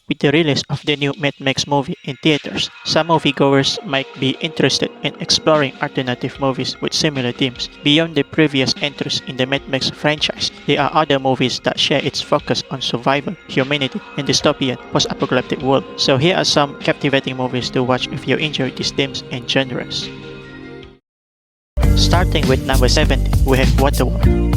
With the release of the new Mad Max movie in theaters, some moviegoers might be interested in exploring alternative movies with similar themes. Beyond the previous entries in the Mad Max franchise, there are other movies that share its focus on survival, humanity, and dystopian post-apocalyptic world. So here are some captivating movies to watch if you enjoy these themes and genres. Starting with number 70, we have Waterworld.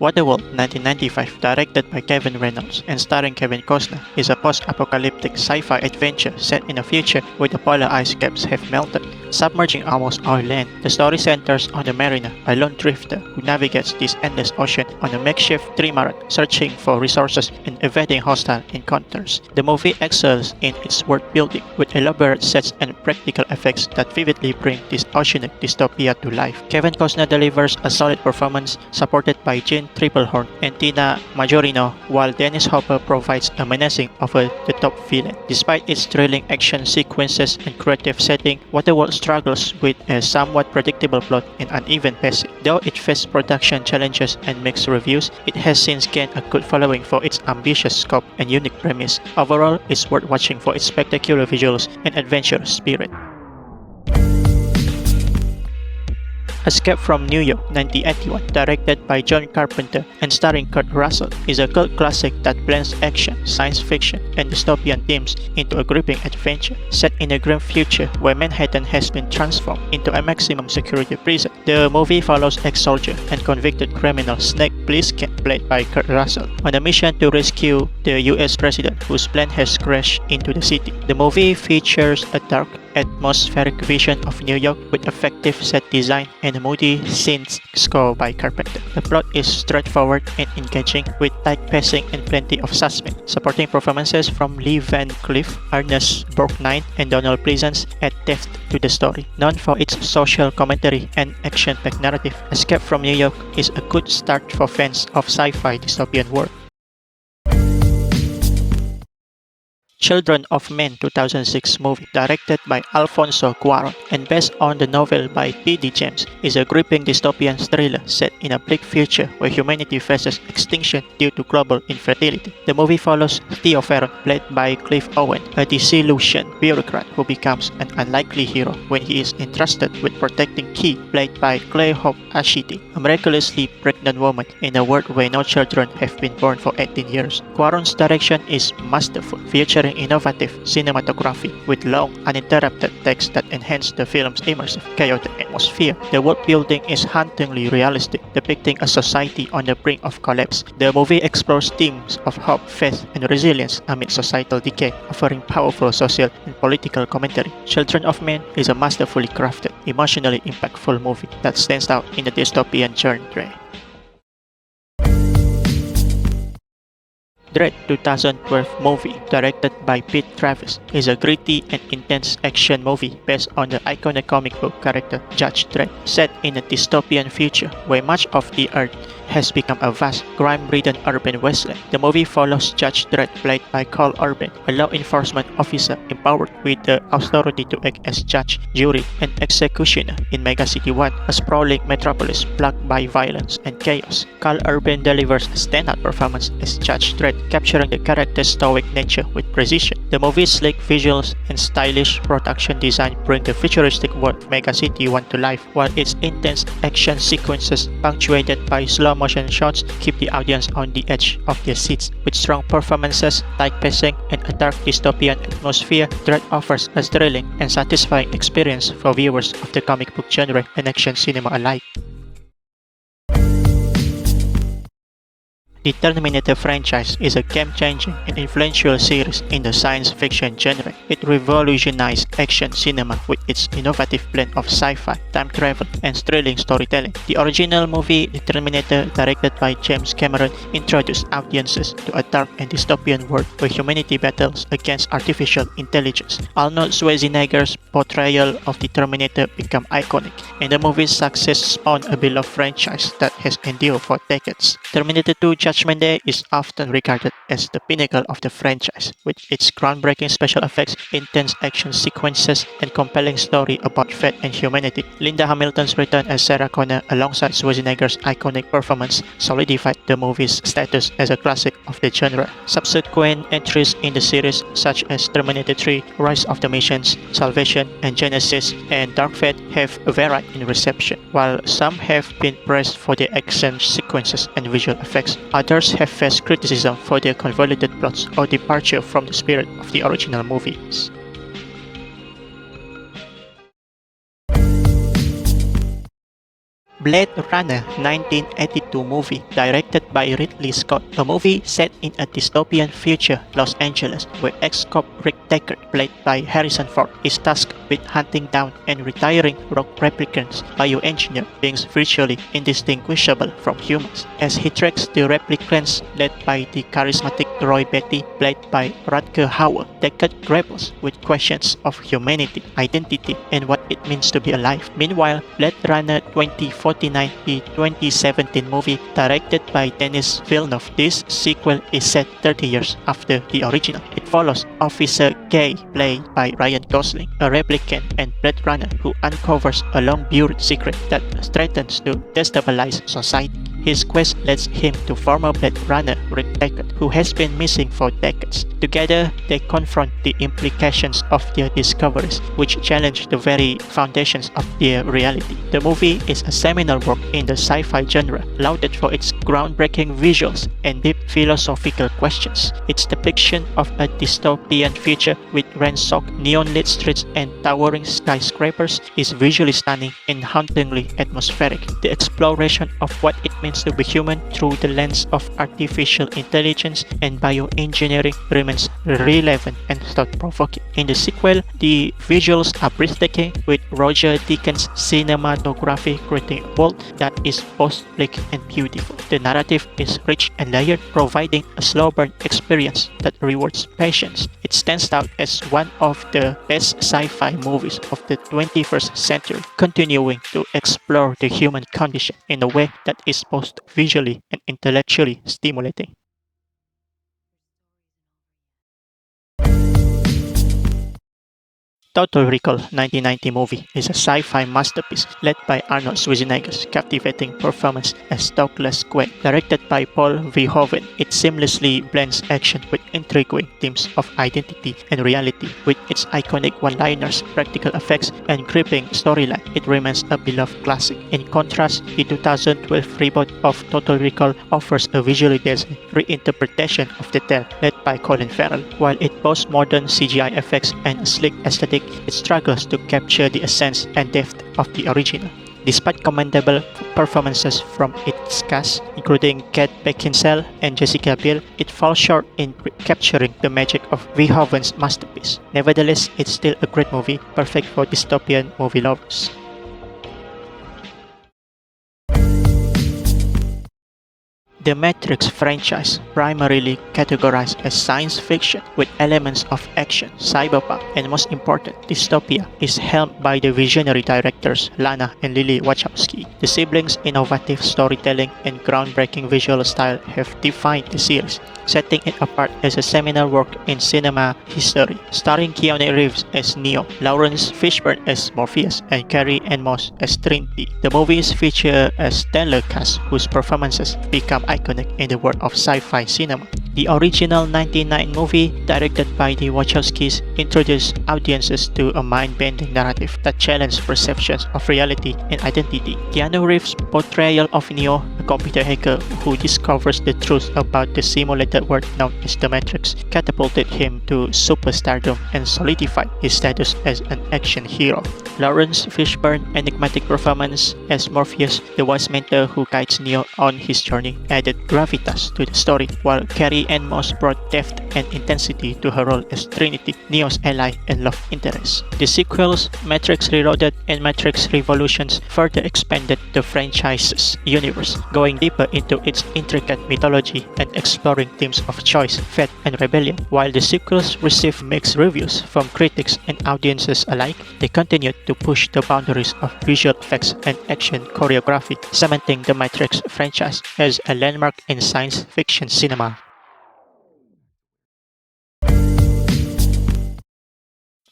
Waterworld 1995, directed by Kevin Reynolds and starring Kevin Costner, is a post-apocalyptic sci-fi adventure set in a future where the polar ice caps have melted, submerging almost all land. The story centers on the mariner, a lone drifter who navigates this endless ocean on a makeshift trimaran, searching for resources and evading hostile encounters. The movie excels in its world building, with elaborate sets and practical effects that vividly bring this oceanic dystopia to life. Kevin Costner delivers a solid performance, supported by Jean Triplehorn and Tina Majorino, while Dennis Hopper provides a menacing over-the-top villain. Despite its thrilling action sequences and creative setting, Waterworld struggles with a somewhat predictable plot and uneven pacing. Though it faced production challenges and mixed reviews, it has since gained a good following for its ambitious scope and unique premise. Overall, it's worth watching for its spectacular visuals and adventurous spirit. Escape from New York 1981, directed by John Carpenter and starring Kurt Russell, is a cult classic that blends action, science fiction, and dystopian themes into a gripping adventure. Set in a grim future where Manhattan has been transformed into a maximum security prison, the movie follows ex-soldier and convicted criminal Snake Plissken, played by Kurt Russell, on a mission to rescue the US president whose plane has crashed into the city. The movie features a dark, atmospheric vision of New York with effective set design and a moody synth score by Carpenter. The plot is straightforward and engaging, with tight pacing and plenty of suspense. Supporting performances from Lee Van Cleef, Ernest Borgnine, and Donald Pleasance add depth to the story. Known for its social commentary and action-packed narrative, Escape from New York is a good start for fans of sci-fi dystopian world. Children of Men 2006 movie, directed by Alfonso Cuarón and based on the novel by T.D. James, is a gripping dystopian thriller set in a bleak future where humanity faces extinction due to global infertility. The movie follows Theo Ferron, played by Cliff Owen, a disillusioned bureaucrat who becomes an unlikely hero when he is entrusted with protecting Key, played by Clay Hope Ashiti, a miraculously pregnant woman in a world where no children have been born for 18 years. Cuarón's direction is masterful, featuring innovative cinematography with long, uninterrupted takes that enhance the film's immersive, chaotic atmosphere. The world building is hauntingly realistic, depicting a society on the brink of collapse. The movie explores themes of hope, faith, and resilience amid societal decay, offering powerful social and political commentary. Children of Men is a masterfully crafted, emotionally impactful movie that stands out in the dystopian genre. Dredd 2012 movie, directed by Pete Travis, is a gritty and intense action movie based on the iconic comic book character Judge Dredd. Set in a dystopian future where much of the Earth has become a vast, crime-ridden urban wasteland. The movie follows Judge Dredd, played by Carl Urban, a law enforcement officer empowered with the authority to act as judge, jury, and executioner in Mega City 1, a sprawling metropolis plagued by violence and chaos. Carl Urban delivers a standout performance as Judge Dredd, capturing the character's stoic nature with precision. The movie's sleek visuals and stylish production design bring the futuristic world of Mega City 1 to life, while its intense action sequences, punctuated by slow-motion shots, keep the audience on the edge of their seats. With strong performances, tight pacing, and a dark dystopian atmosphere, Dredd offers a thrilling and satisfying experience for viewers of the comic book genre and action cinema alike. The Terminator franchise is a game-changing and influential series in the science fiction genre. It revolutionized action cinema with its innovative blend of sci-fi, time travel, and thrilling storytelling. The original movie, The Terminator, directed by James Cameron, introduced audiences to a dark and dystopian world where humanity battles against artificial intelligence. Arnold Schwarzenegger's portrayal of the Terminator became iconic, and the movie's success spawned a beloved franchise that has endured for decades. Terminator 2 Judgment Day is often regarded as the pinnacle of the franchise, with its groundbreaking special effects, intense action sequences, and compelling story about faith and humanity. Linda Hamilton's return as Sarah Connor alongside Schwarzenegger's iconic performance solidified the movie's status as a classic of the genre. Subsequent entries in the series, such as Terminator 3, Rise of the Machines, Salvation, and Genesis, and Dark Fate, have varied in reception. While some have been praised for their action sequences and visual effects, others have faced criticism for their convoluted plots or departure from the spirit of the original movies. Blade Runner 1982 movie, directed by Ridley Scott, a movie set in a dystopian future Los Angeles where ex-cop Rick Deckard, played by Harrison Ford, is tasked with hunting down and retiring rogue replicants bioengineered beings virtually indistinguishable from humans. As he tracks the replicants led by the charismatic Roy Batty, played by Rutger Hauer, Deckard grapples with questions of humanity, identity, and what it means to be alive. Meanwhile, Blade Runner 2049, the 2017 movie directed by Denis Villeneuve, this sequel is set 30 years after the original. It follows Officer K, played by Ryan Gosling, a replicant and Blade Runner who uncovers a long-buried secret that threatens to destabilize society. His quest leads him to former Blade Runner Rick Deckard, who has been missing for decades. Together, they confront the implications of their discoveries, which challenge the very foundations of their reality. The movie is a seminal work in the sci-fi genre, lauded for its groundbreaking visuals and deep philosophical questions. Its depiction of a dystopian future with ransacked neon-lit streets and towering skyscrapers is visually stunning and hauntingly atmospheric. The exploration of what it means to be human through the lens of artificial intelligence and bioengineering remains relevant and thought-provoking. In the sequel, the visuals are breathtaking, with Roger Deakins' cinematography creating a world that is both bleak and beautiful. The narrative is rich and layered, providing a slow burn experience that rewards patience. It stands out as one of the best sci-fi movies of the 21st century, continuing to explore the human condition in a way that is both visually and intellectually stimulating. Total Recall 1990 movie is a sci-fi masterpiece led by Arnold Schwarzenegger's captivating performance as Douglas Quaid. Directed by Paul Verhoeven, it seamlessly blends action with intriguing themes of identity and reality. With its iconic one-liners, practical effects, and gripping storyline, it remains a beloved classic. In contrast, the 2012 reboot of Total Recall offers a visually dazzling reinterpretation of the tale led by Colin Farrell. While it boasts modern CGI effects and a sleek aesthetic, it struggles to capture the essence and depth of the original. Despite commendable performances from its cast, including Kate Beckinsale and Jessica Biel, it falls short in capturing the magic of Verhoeven's masterpiece. Nevertheless, it's still a great movie, perfect for dystopian movie lovers. The Matrix franchise, primarily categorized as science fiction with elements of action, cyberpunk, and most important, dystopia, is helmed by the visionary directors Lana and Lily Wachowski. The siblings' innovative storytelling and groundbreaking visual style have defined the series, setting it apart as a seminal work in cinema history. Starring Keanu Reeves as Neo, Lawrence Fishburne as Morpheus, and Carrie-Anne Moss as Trinity. The movies feature a stellar cast whose performances become iconic in the world of sci-fi cinema. The original 1999 movie, directed by the Wachowskis, introduced audiences to a mind-bending narrative that challenged perceptions of reality and identity. Keanu Reeves' portrayal of Neo, a computer hacker who discovers the truth about the simulated world known as the Matrix, catapulted him to superstardom and solidified his status as an action hero. Lawrence Fishburne's enigmatic performance as Morpheus, the wise mentor who guides Neo on his journey, added gravitas to the story, while Carrie Carrie-Anne Moss brought depth and intensity to her role as Trinity, Neo's ally and love interest. The sequels, Matrix Reloaded and Matrix Revolutions, further expanded the franchise's universe, going deeper into its intricate mythology and exploring themes of choice, fate, and rebellion. While the sequels received mixed reviews from critics and audiences alike, they continued to push the boundaries of visual effects and action choreography, cementing the Matrix franchise as a landmark in science fiction cinema.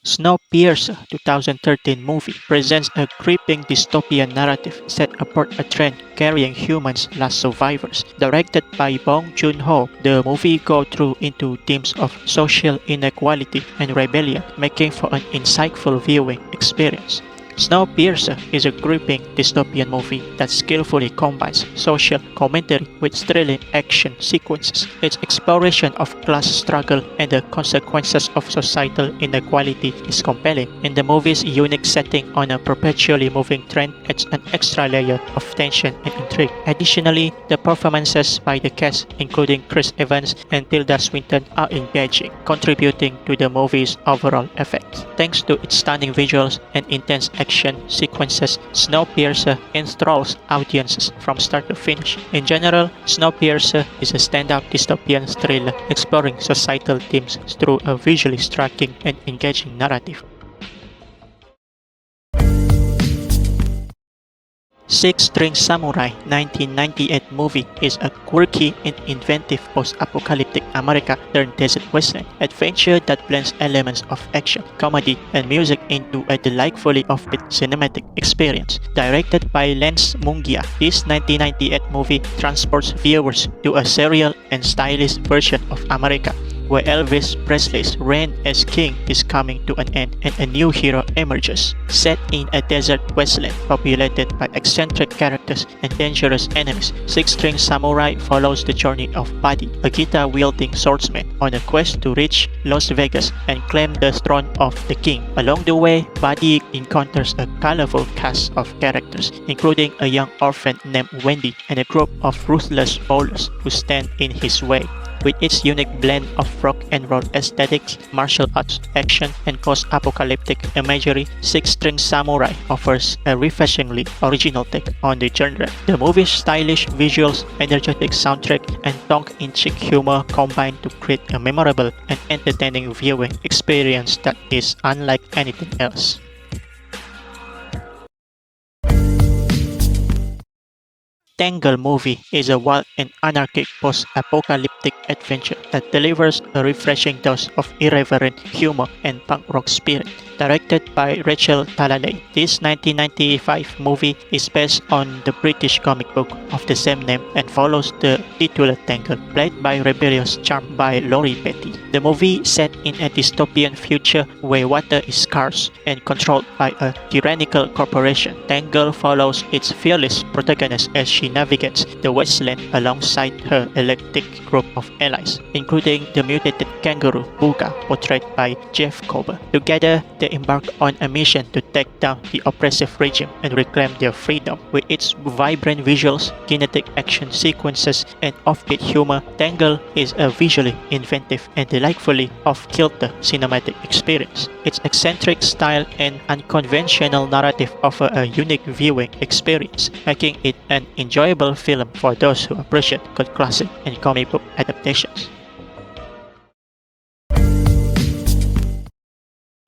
Snowpiercer 2013 movie presents a gripping dystopian narrative set aboard a train carrying humans' last survivors. Directed by Bong Joon-ho, the movie goes through into themes of social inequality and rebellion, making for an insightful viewing experience. Snowpiercer is a gripping dystopian movie that skillfully combines social commentary with thrilling action sequences. Its exploration of class struggle and the consequences of societal inequality is compelling, and the movie's unique setting on a perpetually moving train adds an extra layer of tension and intrigue. Additionally, the performances by the cast, including Chris Evans and Tilda Swinton, are engaging, contributing to the movie's overall effect. Thanks to its stunning visuals and intense action sequences, Snowpiercer enthralls audiences from start to finish. In general, Snowpiercer is a standout dystopian thriller exploring societal themes through a visually striking and engaging narrative. Six String Samurai 1998 movie is a quirky and inventive post-apocalyptic America turned desert western adventure that blends elements of action, comedy, and music into a delightfully offbeat cinematic experience. Directed by Lance Mungia, this 1998 movie transports viewers to a surreal and stylish version of America, where Elvis Presley's reign as king is coming to an end and a new hero emerges. Set in a desert wasteland populated by eccentric characters and dangerous enemies, Six String Samurai follows the journey of Buddy, a guitar-wielding swordsman, on a quest to reach Las Vegas and claim the throne of the king. Along the way, Buddy encounters a colorful cast of characters, including a young orphan named Wendy and a group of ruthless bowlers who stand in his way. With its unique blend of rock and roll aesthetics, martial arts, action, and post-apocalyptic imagery, Six String Samurai offers a refreshingly original take on the genre. The movie's stylish visuals, energetic soundtrack, and tongue-in-cheek humor combine to create a memorable and entertaining viewing experience that is unlike anything else. Tangle movie is a wild and anarchic post-apocalyptic adventure that delivers a refreshing dose of irreverent humor and punk rock spirit. Directed by Rachel Talalay, this 1995 movie is based on the British comic book of the same name and follows the titular Tangle, played by rebellious charm by Lori Petty. The movie, set in a dystopian future where water is scarce and controlled by a tyrannical corporation, Tangle follows its fearless protagonist as she navigates the wasteland alongside her eclectic group of allies, including the mutated kangaroo Booga, portrayed by Jeff Kober. Together, they embark on a mission to take down the oppressive regime and reclaim their freedom. With its vibrant visuals, kinetic action sequences, and offbeat humor, Tangle is a visually inventive and delightfully off-kilter cinematic experience. Its eccentric style and unconventional narrative offer a unique viewing experience, making it an enjoyable film for those who appreciate cult classic and comic book adaptations.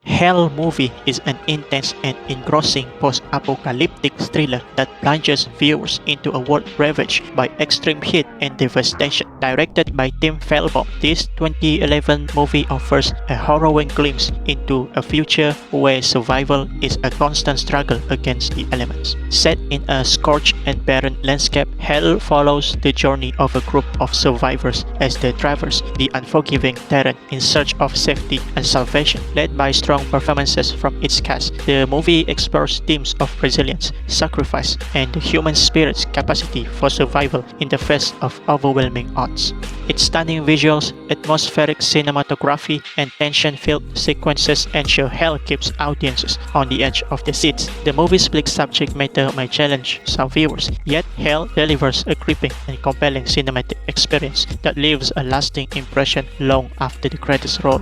Hell movie is an intense and engrossing post-apocalyptic thriller that plunges viewers into a world ravaged by extreme heat and devastation. Directed by Tim Feldbaum, this 2011 movie offers a harrowing glimpse into a future where survival is a constant struggle against the elements. Set in a scorched and barren landscape, Hell follows the journey of a group of survivors as they traverse the unforgiving terrain in search of safety and salvation. Led by strong performances from its cast. The movie explores themes of resilience, sacrifice, and the human spirit's capacity for survival in the face of overwhelming odds. Its stunning visuals, atmospheric cinematography, and tension-filled sequences ensure Hell keeps audiences on the edge of their seats. The movie's bleak subject matter may challenge some viewers, yet Hell delivers a gripping and compelling cinematic experience that leaves a lasting impression long after the credits roll.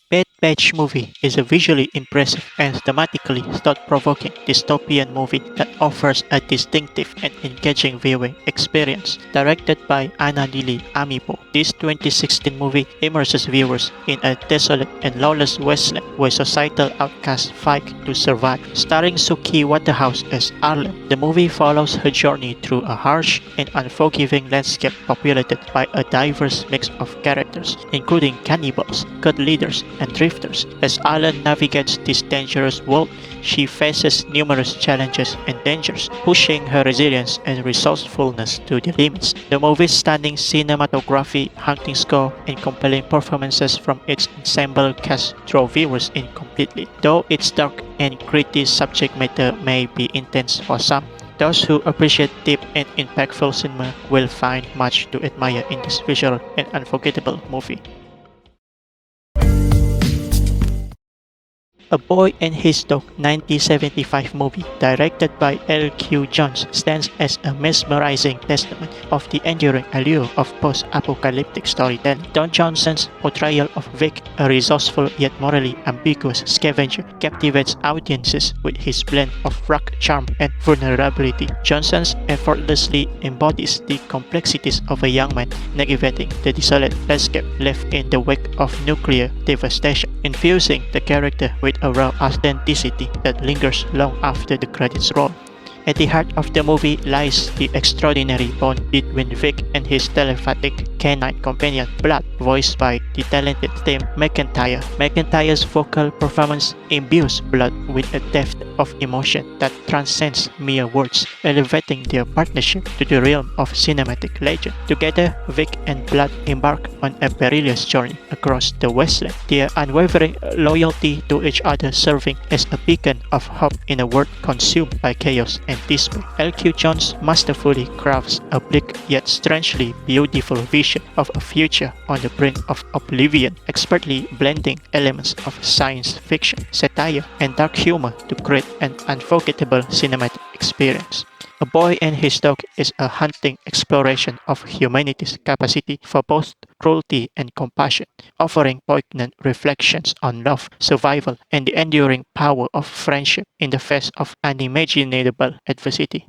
Bad Batch movie is a visually impressive and thematically thought-provoking dystopian movie that offers a distinctive and engaging viewing experience. Directed by Anadili Amipo, this 2016 movie immerses viewers in a desolate and lawless wasteland where societal outcasts fight to survive. Starring Suki Waterhouse as Arlen, the movie follows her journey through a harsh and unforgiving landscape populated by a diverse mix of characters, including cannibals, cult leaders, and drifters. As Arlen navigates this dangerous world, she faces numerous challenges and dangers, pushing her resilience and resourcefulness to the limits. The movie's stunning cinematography, haunting score, and compelling performances from its ensemble cast draw viewers in completely. Though its dark and gritty subject matter may be intense for some, those who appreciate deep and impactful cinema will find much to admire in this visual and unforgettable movie. A Boy and His Dog 1975 movie, directed by L.Q. Jones, stands as a mesmerizing testament of the enduring allure of post-apocalyptic storytelling. Don Johnson's portrayal of Vic, a resourceful yet morally ambiguous scavenger, captivates audiences with his blend of rugged charm and vulnerability. Johnson effortlessly embodies the complexities of a young man navigating the desolate landscape left in the wake of nuclear devastation, infusing the character with a raw authenticity that lingers long after the credits roll. At the heart of the movie lies the extraordinary bond between Vic and his telepathic canine companion, Blood, voiced by the talented Tim McIntyre. McIntyre's vocal performance imbues Blood with a depth of emotion that transcends mere words, elevating their partnership to the realm of cinematic legend. Together, Vic and Blood embark on a perilous journey across the wasteland, their unwavering loyalty to each other serving as a beacon of hope in a world consumed by chaos and despair. L.Q. Jones masterfully crafts a bleak yet strangely beautiful vision of a future on the brink of oblivion, expertly blending elements of science fiction, satire, and dark humor to create an unforgettable cinematic experience. A Boy and His Dog is a haunting exploration of humanity's capacity for both cruelty and compassion, offering poignant reflections on love, survival, and the enduring power of friendship in the face of unimaginable adversity.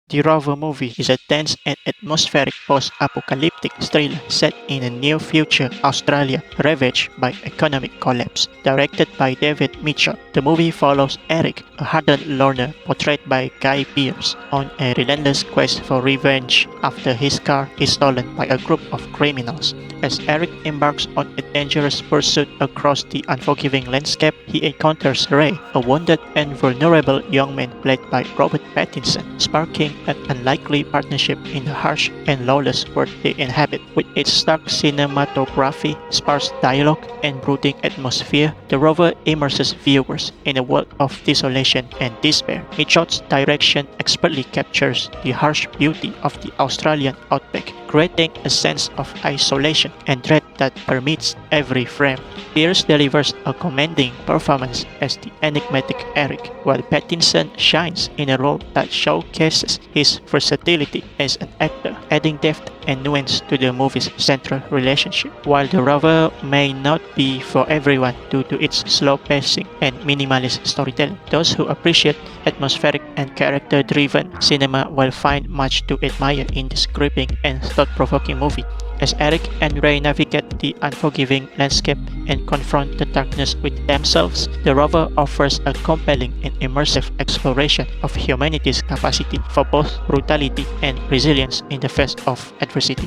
The Rover movie is a dense and atmospheric post-apocalyptic thriller set in a near-future Australia ravaged by economic collapse. Directed by David Mitchell, the movie follows Eric, a hardened loner portrayed by Guy Pearce, on a relentless quest for revenge after his car is stolen by a group of criminals. As Eric embarks on a dangerous pursuit across the unforgiving landscape, he encounters Ray, a wounded and vulnerable young man played by Robert Pattinson, sparking an unlikely partnership in the harsh and lawless world they inhabit. With its stark cinematography, sparse dialogue, and brooding atmosphere, The Rover immerses viewers in a world of desolation and despair. Mitchell's direction expertly captures the harsh beauty of the Australian outback, creating a sense of isolation and dread that permeates every frame. Pearce delivers a commanding performance as the enigmatic Eric, while Pattinson shines in a role that showcases his versatility as an actor, adding depth and nuance to the movie's central relationship. While The Rover may not be for everyone due to its slow pacing and minimalist storytelling, those who appreciate atmospheric and character-driven cinema will find much to admire in this gripping and thought-provoking movie. As Eric and Ray navigate the unforgiving landscape and confront the darkness with themselves, The Rover offers a compelling and immersive exploration of humanity's capacity for both brutality and resilience in the face of adversity.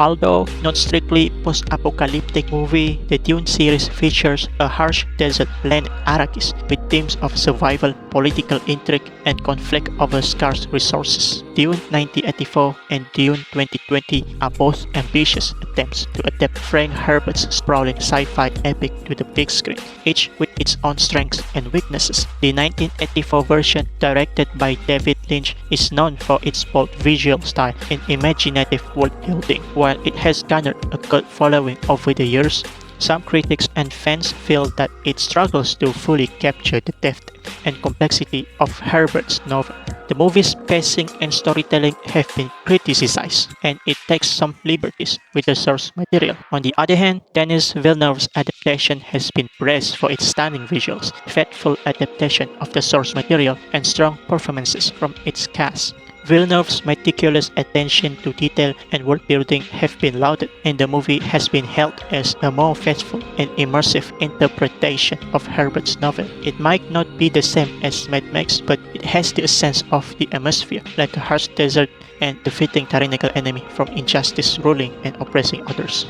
Although not strictly post-apocalyptic movie, the Dune series features a harsh desert planet Arrakis with themes of survival, political intrigue, and conflict over scarce resources. Dune 1984 and Dune 2020 are both ambitious attempts to adapt Frank Herbert's sprawling sci-fi epic to the big screen, each with its own strengths and weaknesses. The 1984 version, directed by David Lynch, is known for its bold visual style and imaginative world building. While it has garnered a cult following over the years, some critics and fans feel that it struggles to fully capture the depth and complexity of Herbert's novel. The movie's pacing and storytelling have been criticized, and it takes some liberties with the source material. On the other hand, Denis Villeneuve's adaptation has been praised for its stunning visuals, faithful adaptation of the source material, and strong performances from its cast. Villeneuve's meticulous attention to detail and world building have been lauded, and the movie has been hailed as a more faithful and immersive interpretation of Herbert's novel. It might not be the same as Mad Max, but it has the essence of the atmosphere, like a harsh desert and defeating tyrannical enemy from injustice ruling and oppressing others.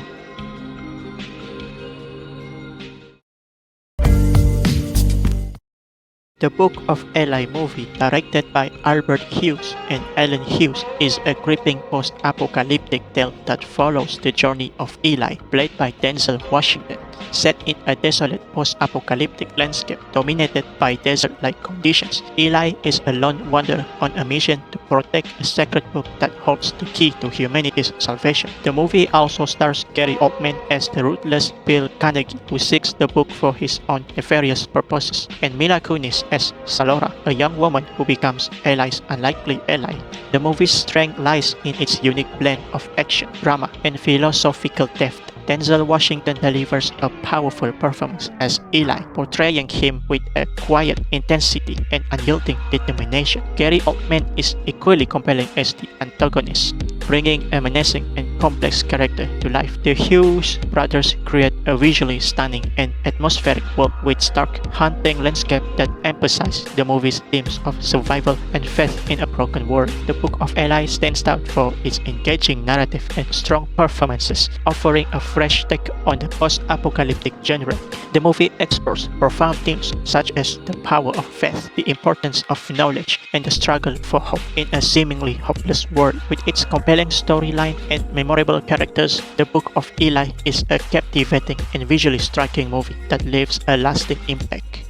The Book of Eli movie, directed by Albert Hughes and Alan Hughes, is a gripping post-apocalyptic tale that follows the journey of Eli, played by Denzel Washington. Set in a desolate post-apocalyptic landscape dominated by desert-like conditions, Eli is a lone wanderer on a mission to protect a sacred book that holds the key to humanity's salvation. The movie also stars Gary Oldman as the ruthless Bill Carnegie, who seeks the book for his own nefarious purposes, and Mila Kunis as Salora, a young woman who becomes Eli's unlikely ally. The movie's strength lies in its unique blend of action, drama, and philosophical depth. Denzel Washington delivers a powerful performance as Eli, portraying him with a quiet intensity and unyielding determination. Gary Oldman is equally compelling as the antagonist, bringing a menacing and complex character to life. The Hughes brothers create a visually stunning and atmospheric world with stark, haunting landscape that emphasize the movie's themes of survival and faith in a broken world. The Book of Eli stands out for its engaging narrative and strong performances, offering a fresh take on the post-apocalyptic genre. The movie explores profound themes such as the power of faith, the importance of knowledge, and the struggle for hope in a seemingly hopeless world. With its compelling storyline and memorable characters, The Book of Eli is a captivating and visually striking movie that leaves a lasting impact.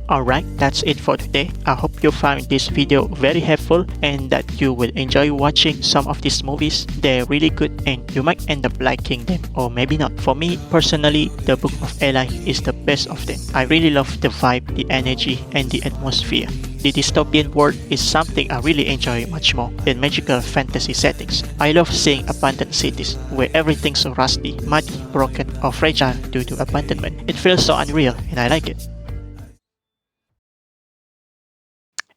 Alright, that's it for today. I hope you found this video very helpful and that you will enjoy watching some of these movies. They're really good and you might end up liking them or maybe not. For me personally, The Book of Eli is the best of them. I really love the vibe, the energy, and the atmosphere. The dystopian world is something I really enjoy much more than magical fantasy settings. I love seeing abandoned cities where everything's so rusty, muddy, broken, or fragile due to abandonment. It feels so unreal and I like it.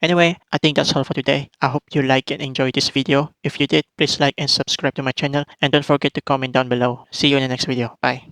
Anyway, I think that's all for today. I hope you like and enjoy this video. If you did, please like and subscribe to my channel and don't forget to comment down below. See you in the next video. Bye.